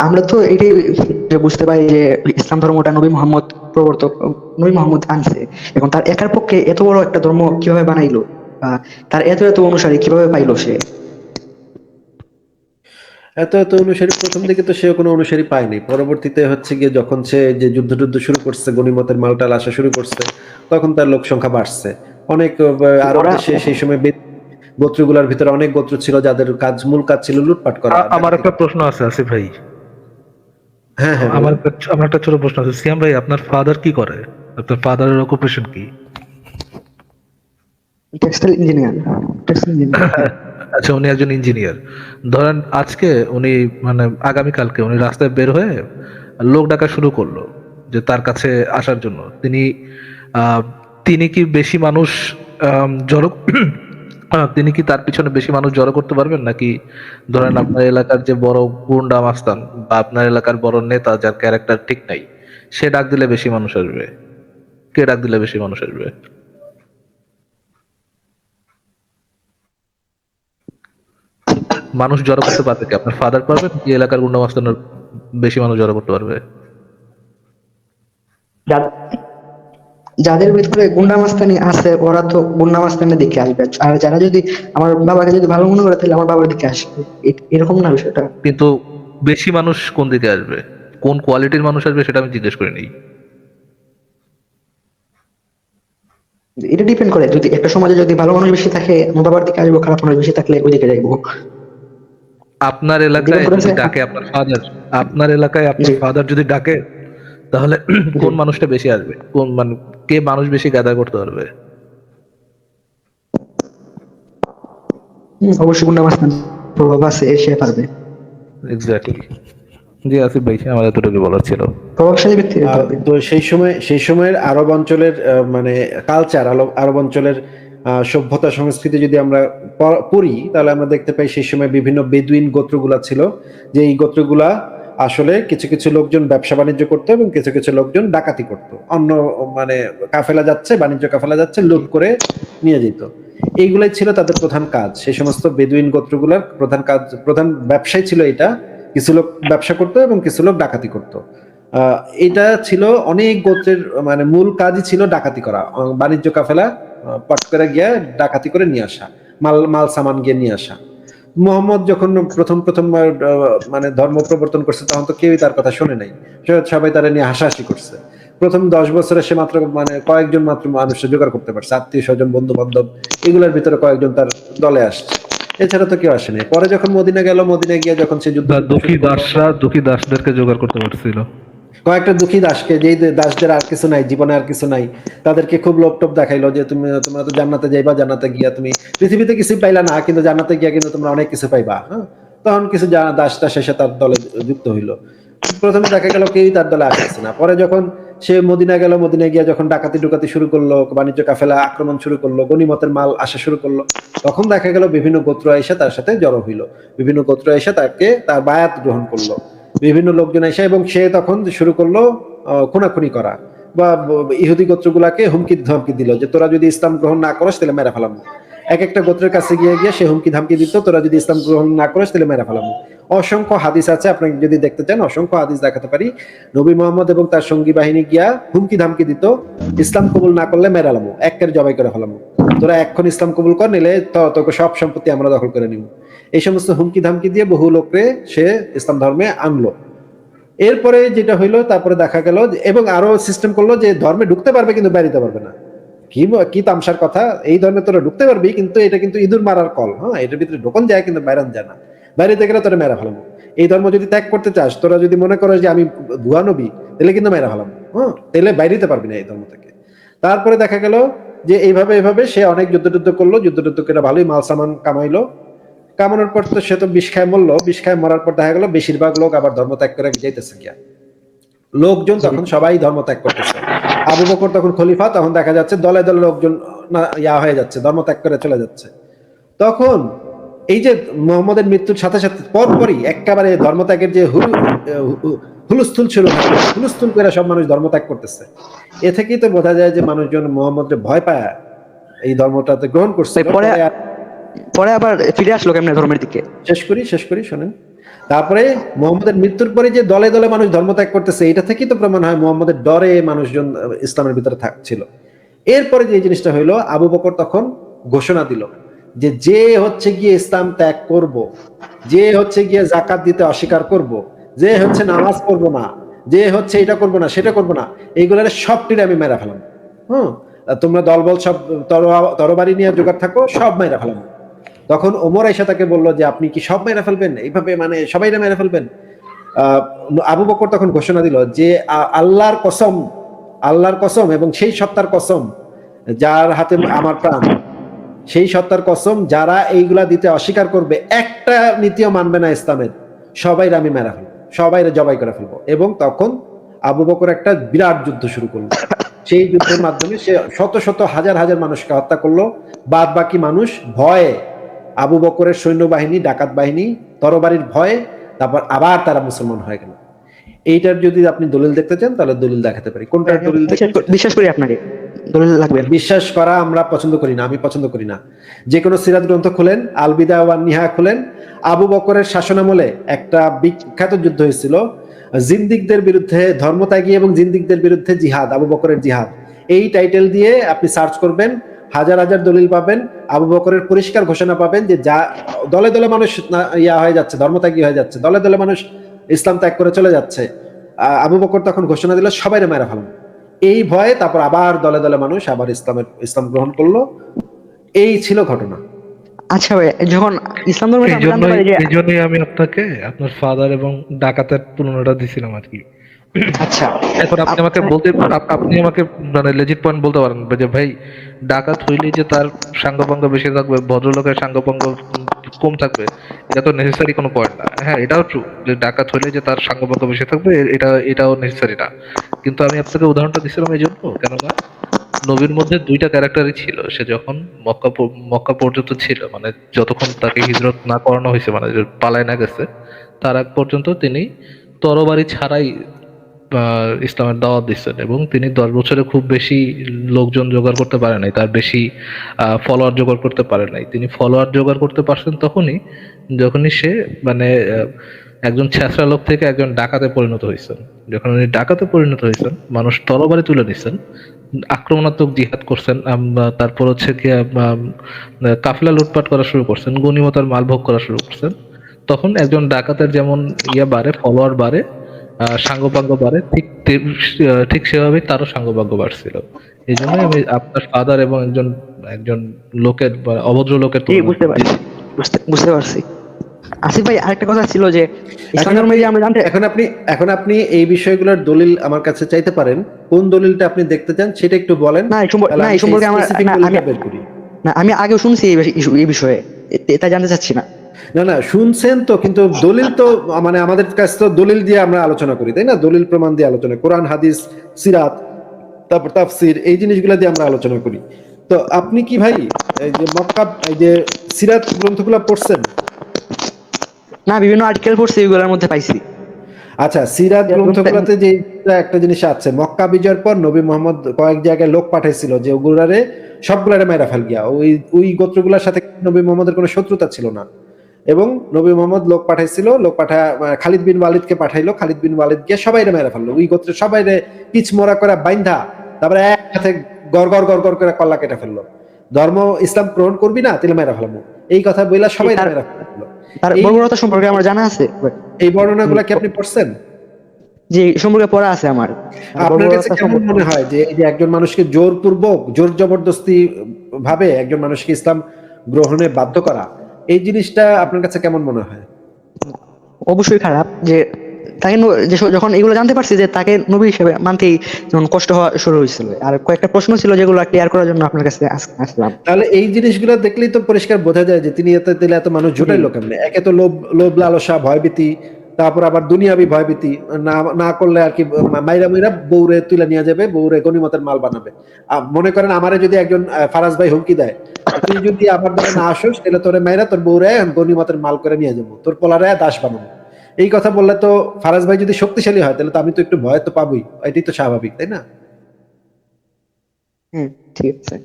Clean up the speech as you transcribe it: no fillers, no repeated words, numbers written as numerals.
আমরা তো এটাই যে বুঝতে পারি যে ইসলাম ধর্মটা নবী মোহাম্মদ প্রবর্তক, নবী মোহাম্মদ আনছে। এখন তার একার পক্ষে এত বড় একটা ধর্ম কিভাবে বানাইলো, বা তার এত এত অনুসারী কিভাবে পাইলো সে? এত এত অনুসারী প্রথম দিকে তো সে কোনো অনুসারী পায়নি, পরবর্তীতে হচ্ছে গিয়ে যখন সে যে যুদ্ধ টুদ্ধ শুরু করছে, গনিমতের মালটাল আসা শুরু করছে, তখন তার লোক সংখ্যা বাড়ছে অনেক। আরব ওরা দেশে সেই সময় গোত্রগুলোর ভিতরে অনেক গোত্র ছিল যাদের মূল কাজ ছিল লুটপাট করা, আমার ডাকাতি একটা করা। প্রশ্ন আছে আসিফ ভাই। হ্যাঁ হ্যাঁ, আমার বলেন। আমার একটা ছোট প্রশ্ন আছে, সিয়াম ভাই আপনার ফাদার কি করে? আপনার ফাদারের অকুপেশন কি? Textile engineer. টেক্সটাইল ইঞ্জিনিয়ার, হ্যাঁ। আচ্ছা, উনি একজন ইঞ্জিনিয়ার। ধরেন আজকে উনি, মানে আগামীকালকে উনি রাস্তায় বের হয়ে লোক ডাকা শুরু করলো যে তার কাছে আসার জন্য। আহ, তিনি কি বেশি মানুষ জড়ো তিনি কি তার পিছনে বেশি মানুষ জড়ো করতে পারবেন, নাকি ধরেন আপনার এলাকার যে বড় গুন্ডা মাস্তান বা আপনার এলাকার বড় নেতা যার ক্যারেক্টার ঠিক নাই, সে ডাক দিলে বেশি মানুষ আসবে? কে ডাক দিলে বেশি মানুষ আসবে? মানুষ জড়ো করতে পারবে কি আপনার ফাদার পারবে, নাকি এলাকার গুন্ডা মাস্তানের বেশি মানুষ জড়ো করতে পারবে? যা- যাদের ভিতরে গুন্ডা মাস্তানি আছে ওরা তো গুন্ডা মাস্তানি দিকে আসবে, আর যারা যদি আমার বাবাকে যদি ভালো মনে করে তাহলে আমার বাবার দিকে আসবে। এরকম না বিষয়টা। কিন্তু বেশি মানুষ কোন দিকে আসবে, কোন কোয়ালিটির মানুষ আসবে সেটা আমি জিজ্ঞেস করিনি। এটা ডিপেন্ড করে, যদি একটা সমাজে যদি ভালো মানুষ বেশি থাকে আমার বাবার দিকে আসবো, খারাপ মানুষ বেশি থাকলে ওই দিকে যাইবো। আপনার এলাকায় ডিপেন্ড করেছে। যদি ডাকে আপনার ফাদার, আপনার এলাকায় আপনার জি। ফাদার যদি ডাকে, তাহলে জি। কোন মানুষটা বেশি আসবে, কোন মানে কে মানুষ বেশি গ্যাদার করতে পারবে? অবশ্যই গুন্ডা মাস্তান প্রভাব আছে, সে পারবে। এক্স্যাক্টলি। জি আসিফ ভাই, আমার এতটুকু বলার ছিল। প্রভাবশালী ব্যক্তি হতে হবে। তো সেই সময়ের আরব অঞ্চলের মানে কালচার, আরব অঞ্চলের সভ্যতা সংস্কৃতি যদি আমরা পড়ি, তাহলে আমরা দেখতে পাই সেই সময় বিভিন্ন বেদুইন গোত্রগুলা ছিল, যে এই গোত্রগুলা আসলে কিছু কিছু লোকজন ব্যবসা বাণিজ্য করতো এবং কিছু কিছু লোকজন ডাকাতি করতো। অন্য মানে কাফেলা যাচ্ছে, বাণিজ্য কাফেলা যাচ্ছে, লুট করে নিয়ে যেত। এইগুলাই ছিল তাদের প্রধান কাজ। সেই সমস্ত বেদুইন গোত্রগুলার প্রধান কাজ, প্রধান ব্যবসায় ছিল এটা। কিছু লোক ব্যবসা করতো এবং কিছু লোক ডাকাতি করতো। আহ এটা ছিল অনেক গোত্রের মানে মূল কাজই ছিল ডাকাতি করা, বাণিজ্য কাফেলা পট করে গিয়ে ডাকাতি করে নিয়ে আসা, মাল মাল সামান গিয়ে নিয়ে আসা। মোহাম্মদ যখন প্রথম প্রথম মানে ধর্ম প্রবর্তন করছে, তখন তো কেউই তার কথা শুনে নাই, সবাই তারা নিয়ে হাসাহাসি করছে। প্রথম 10 বছরে সে মাত্র মানে কয়েকজন মাত্র মানুষকে জোগাড় করতে পারছে, আত্মীয় স্বজন বন্ধু বান্ধব, এগুলোর ভিতরে কয়েকজন তার দলে আসছে, এছাড়া তো কেউ আসেনি। পরে যখন মদিনা গেল, মদিনা গিয়ে যখন সে যুদ্ধ শুরু করলো, দুঃখী দাসদেরকে জোগাড় করতে পারছিল। কয়েকটা দুঃখী দাসকে, যেই দাসদের আর কিছু নাই, জীবনে আর কিছু নাই, তাদেরকে খুব লোভ টোপ দেখাইলো যে তোমরা তো জান্নাতে যাইবা, জান্নাতে গিয়া তুমি পৃথিবীতে কিছু পাইলা না, কিন্তু জান্নাতে গিয়া কিন্তু তোমরা অনেক কিছু পাইবা। হ্যাঁ, তখন কিছু দাস টাস এসে তার দলে যুক্ত হইলো। প্রথমে দেখা গেল কেউই তার দলে আসতেছে না। পরে যখন সে মদিনা গেল, মদিনায় গিয়া যখন ডাকাতি ডুকাতি শুরু করলো, বাণিজ্য কাফেলা আক্রমণ শুরু করলো, গনিমতের মাল আসা শুরু করলো, তখন দেখা গেল বিভিন্ন গোত্র এসে তার সাথে জড়ো হইলো, বিভিন্ন গোত্র এসে তার বায়াত গ্রহণ করলো, বিভিন্ন লোকজন এসে, এবং সে তখন শুরু করলো খুনাখুনি করা, বা ইহুদি গোত্রগুলাকে হুমকি ধমকি দিল যে তোরা যদি ইসলাম গ্রহণ না করস তাহলে মেরে ফেলাম। এক একটা গোত্রের কাছে গিয়ে গিয়ে সে হুমকি ধামকি দিত, তোরা যদি ইসলাম গ্রহণ না করিস তাহলে মেরে ফেলাম। অসংখ্য হাদিস আছে, আপনি যদি দেখতে চান অসংখ্য হাদিস দেখাতে পারি। নবী মোহাম্মদ এবং তার সঙ্গী বাহিনী গিয়া হুমকি ধামকি দিত, ইসলাম কবুল না করলে মেরে ফেলাম, একের জবাই করে ফেলাম, তোরা এখন ইসলাম কবুল কর, নিলে তোকে সব সম্পত্তি আমরা দখল করে নিব। এই সমস্ত হুমকি ধামকি দিয়ে বহু লোকরে সে ইসলাম ধর্মে আনলো। এরপরে যেটা হইলো, তারপরে দেখা গেল এবং আরো সিস্টেম করলো যে ধর্মে ঢুকতে পারবে কিন্তু বেরিতে পারবে না। কি কি তামসার কথা, এই ধর্মে তোরা ঢুকতে পারবি কিন্তু এটা কিন্তু ইঁদুর মারার কল, হ্যাঁ, এটার ভিতরে ঢোকন যায় কিন্তু বাইরান যায় না, বাইরেতে গেলে তোরা মেরা ফেলাম। এই ধর্ম যদি ত্যাগ করতে চাস, তোরা যদি মনে করো যে আমি ভুয়া নবী, তাহলে কিন্তু মেরা ফেলাম, হ্যাঁ, তাহলে বাইরেতে পারবি না এই ধর্ম থেকে। তারপরে দেখা গেল যে এইভাবে সে অনেক যুদ্ধ করলো, যুদ্ধ করে ভালোই মাল সামান কামাইলো। কামানোর পর তো সে তো বিষ খায় মরলো, বিষ খায় মরার পর দেখা গেল বেশিরভাগ লোক আবার ধর্ম ত্যাগ করে যেতেছে গিয়া, লোকজন তখন সবাই ধর্ম ত্যাগ করতেছে। আবু বকর তখন খলিফা, তখন দেখা যাচ্ছে দলে দলে লোকজন হয়ে যাচ্ছে, ধর্ম ত্যাগ করে চলে যাচ্ছে। তখন এই যে মোহাম্মদের মৃত্যুর সাথে সাথে পরপরই একেবারে ধর্মত্যাগের যে হুলস্থুল শুরু হয়, হুলস্থুল করে সব মানুষ ধর্মত্যাগ করতেছে। এ থেকেই তো বোঝা যায় যে মানুষজন মোহাম্মদের ভয় পায় এই ধর্মটাতে গ্রহণ করছে। পরে পরে আবার ফিরে আসলো কেমনে ধর্মের দিকে? শেষ করি শোনেন। তারপরে মুহাম্মদের মৃত্যুর পরে যে দলে দলে মানুষ ধর্ম ত্যাগ করতেছে, এটা থেকেই তো প্রমাণ হয় মুহাম্মদের ডরে মানুষজন ইসলামের ভিতরে ছিল। এরপরে যে জিনিসটা হইলো, আবু বকর তখন ঘোষণা দিল যে যে হচ্ছে গিয়ে ইসলাম ত্যাগ করব, যে হচ্ছে গিয়ে জাকাত দিতে অস্বীকার করব, যে হচ্ছে নামাজ পড়বো না, যে হচ্ছে এটা করবো না সেটা করবো না, এইগুলোর সবটিরে আমি মেরা ফেলাম। তোমরা দলবল সব তরবারি নিয়ে জোগাড় থাকো, সব মেরা ফেলাম। তখন ওমর আয়েশা তাকে বললো যে আপনি কি সব মেরা ফেলবেন, এইভাবে মানে সবাই মেরা ফেলবেন? আবু বকর তখন ঘোষণা দিল যে আল্লাহর কসম, আল্লাহর কসম এবং সেই সত্তার কসম যার হাতে আমার প্রাণ, সেই সত্তার কসম, যারা এইগুলা দিতে অস্বীকার করবে, একটা নীতিও মানবে না ইসলামের, সবাই আমি মেরা ফেলবো, সবাই জবাই করে ফেলবো। এবং তখন আবু বকর একটা বিরাট যুদ্ধ শুরু করলো। সেই যুদ্ধের মাধ্যমে সে শত শত হাজার হাজার মানুষকে হত্যা করলো। বাদ বাকি মানুষ ভয়ে, আবু বকরের সৈন্যবাহিনী, ডাকাত বাহিনী, তরবারির ভয়ে তারপর আবার তারা মুসলমান হয়ে গেল। এইটার যদি আপনি দলিল দেখতে চান তাহলে দলিল দেখাতে পারি। কোনটার দলিল? বিশ্বাস করি আপনাকে, দলিল লাগবে। বিশ্বাস করা আমরা পছন্দ করি না, আমি পছন্দ করি না। যে কোনো সিরাত গ্রন্থ খুলেন, আল বিদায়া ওয়ান নিহায়া খুলেন, আবু বকরের শাসনামলে একটা বিখ্যাত যুদ্ধ হয়েছিল জিন্দিকদের বিরুদ্ধে, ধর্মত্যাগী এবং জিন্দিকদের বিরুদ্ধে জিহাদ, আবু বকরের জিহাদ। এই টাইটেল দিয়ে আপনি সার্চ করবেন, হাজার হাজার দলিল পাবেন, আবু বকরের পরিষ্কার ঘোষণা পাবেন যে যা দলে দলে মানুষ হয়ে যাচ্ছে, ধর্মত্যাগী হয়ে যাচ্ছে, দলে দলে মানুষ ইসলাম ত্যাগ করে চলে যাচ্ছে। আবু বকর তখন ঘোষণা দিল সবাই মেরা ফেলাম। এই ভয়ে তারপর আবার দলে দলে মানুষ আবার ইসলাম গ্রহণ করলো। এই ছিল ঘটনা। আচ্ছা ভাই, যখন ইসলাম ধর্মে আমরা জানতে পারি যে, এই জন্যই আমি আপনাকে আপনার ফাদার এবং ডাকাতের তুলনাটা দিছিলাম আর কি। আচ্ছা এখন আপনি আমাকে আপনি আমাকে মানে লেজিট পয়েন্ট বলতে পারেন যে ভাই ডাকাত হইলেই যে তার সাঙ্গপাঙ্গ বেশি থাকবে, ভদ্রলোকের সাঙ্গপাঙ্গ কম থাকবে, এটা তো নেসেসারি কোনো পয়েন্ট না। হ্যাঁ, এটাও ট্রু যে ডাকাত হইলে যে তার সাঙ্গপাঙ্গ বেশি থাকবে, এটাও নেসেসারি না। কিন্তু আমি আপনাকে উদাহরণটা দিছিলাম এই জন্য, কেননা নবীর মধ্যে দুইটা ক্যারেক্টারই ছিল। সে যখন মক্কা পর্যন্ত ছিল, মানে যতক্ষণ তাকে হিজরত না করানো হয়েছে, মানে পালায় না গেছে, তার আগ পর্যন্ত তিনি তরবারি ছাড়াই ইসলামের দাওয়াত দিচ্ছেন, এবং তিনি 10 বছরে খুব বেশি লোকজন জোগাড় করতে পারে নাই, তার বেশি ফলোয়ার জোগাড় করতে পারে নাই। তিনি ফলোয়ার জোগাড় করতে পারছেন যখনই সে মানে একজন ছেঁচড়া লোক থেকে একজন ডাকাতে পরিণত হয়েছেন। যখন উনি ডাকাতে পরিণত হয়েছেন, মানুষ তরবারি তুলে নিচ্ছেন, আক্রমণাত্মক জিহাদ করছেন, তারপর হচ্ছে কি কাফেলা লুটপাট করা শুরু করছেন, গনিমতের মাল ভোগ করা শুরু করছেন, তখন একজন ডাকাতের যেমন বাড়ে, ফলোয়ার বাড়ে, সাঙ্গপাঙ্গ বাড়ে, ঠিক সেভাবেই তারও সাঙ্গপাঙ্গ বাড়ছিল। এই জন্য আমি আপনার ফাদার এবং একজন একজন লোকের অভদ্র লোকের বুঝতে পারছি। আসিফ ভাই, আরেকটা কথা ছিল যে ইসলাম ধর্মে যে আমরা জানতে, এখন আপনি এই বিষয়গুলোর দলিল আমার কাছে চাইতে পারেন। কোন দলিলটা আপনি দেখতে চান সেটা একটু বলেন। না এই সম্পর্কে আমি আগেও শুনছি এই বিষয়ে, এটা জানতে চাচ্ছি না। না শুনছেন তো, কিন্তু দলিল তো মানে আমাদের কাছে তো দলিল দিয়ে আমরা আলোচনা করি, তাই না? দলিল প্রমাণ দিয়ে আলোচনা, কোরআন হাদিস সিরাত তারপর তাফসির, এই জিনিসগুলো দিয়ে আমরা আলোচনা করি। তো আপনি কি ভাই এই যে মক্কা, এই যে সিরাত গ্রন্থগুলো পড়ছেন? না, বিভিন্ন আর্টিকেল পড়ছি, এগুলোর মধ্যে পাইছি। আচ্ছা, সিরাত গ্রন্থগুলোতে যে একটা জিনিস আছে, মক্কা বিজয়ের পর নবী মুহাম্মদ কয়েক জায়গায় লোক পাঠাইছিল যে ওগুলারে সবগুলারে মাইরা ফেল গিয়া। ওই গোত্রগুলোর সাথে নবী মুহাম্মদের কোনো শত্রুতা ছিল না, এবং নবী মোহাম্মদ লোক পাঠাইছিল, খালিদ বিন ওয়ালিদকে পাঠাইলো, খালিদ বিন ওয়ালিদ গিয়ে সবাইরে মেরে ফেললো, ওই গোত্রের সবাইরে পিচ মোড়া করে বাইন্ধা তারপরে একসাথে গড় করে কল্লা কেটে ফেললো। ধর্ম ইসলাম গ্রহণ করবি না, তাহলে মেরে ফেলামো, এই কথা বইলা সবাই মেরে ফেললো। তার বর্বরতা সম্পর্কে আমার জানা আছে। এই বর্ণনাগুলো কি আপনি পড়ছেন? যে সম্পর্কে পড়া আছে আমার। আপনার কাছে কেমন মনে হয় যে এই যে একজন মানুষকে জোরপূর্বক, জোর জবরদস্তি ভাবে একজন মানুষকে ইসলাম গ্রহণে বাধ্য করা, এই জিনিসটা আপনার কাছে কেমন মনে হয়? অবশ্যই খারাপ। যে তাকে যখন এগুলো জানতে পারছি যে তাকে নবী হিসেবে মানতেই যখন কষ্ট হওয়া শুরু হয়েছিল, আর কয়েকটা প্রশ্ন ছিল যেগুলো ক্লিয়ার করার জন্য আপনার কাছে আসলাম। তাহলে এই জিনিসগুলো দেখলেই তো পরিষ্কার বোঝা যায় যে তিনি এত মানুষ জোটাইলো কেমনে। একে তো লোভ লালসা, ভয়ভীতি, তারপর আবার দুনিয়াবি ভয়ভীতি, না করলে আর কি মাইরা বউরে তুলে নিয়ে যাবে, বউরে গনিমতের মাল বানাবে। মনে করেন আমারে যদি একজন ফারাজ ভাই হুমকি দেয়, তুই যদি আমার দ্বারা না আসোস তাহলে তোরে মাইরা তোর বউরে গনিমতের মাল করে নিয়ে যাবো, তোর পোলারে দাস বানাবো, এই কথা বললে তো ফারাজ ভাই যদি শক্তিশালী হয় তাহলে তো আমি তো একটু ভয় তো পাবোই, এটাই তো স্বাভাবিক, তাই না? ঠিক আছে।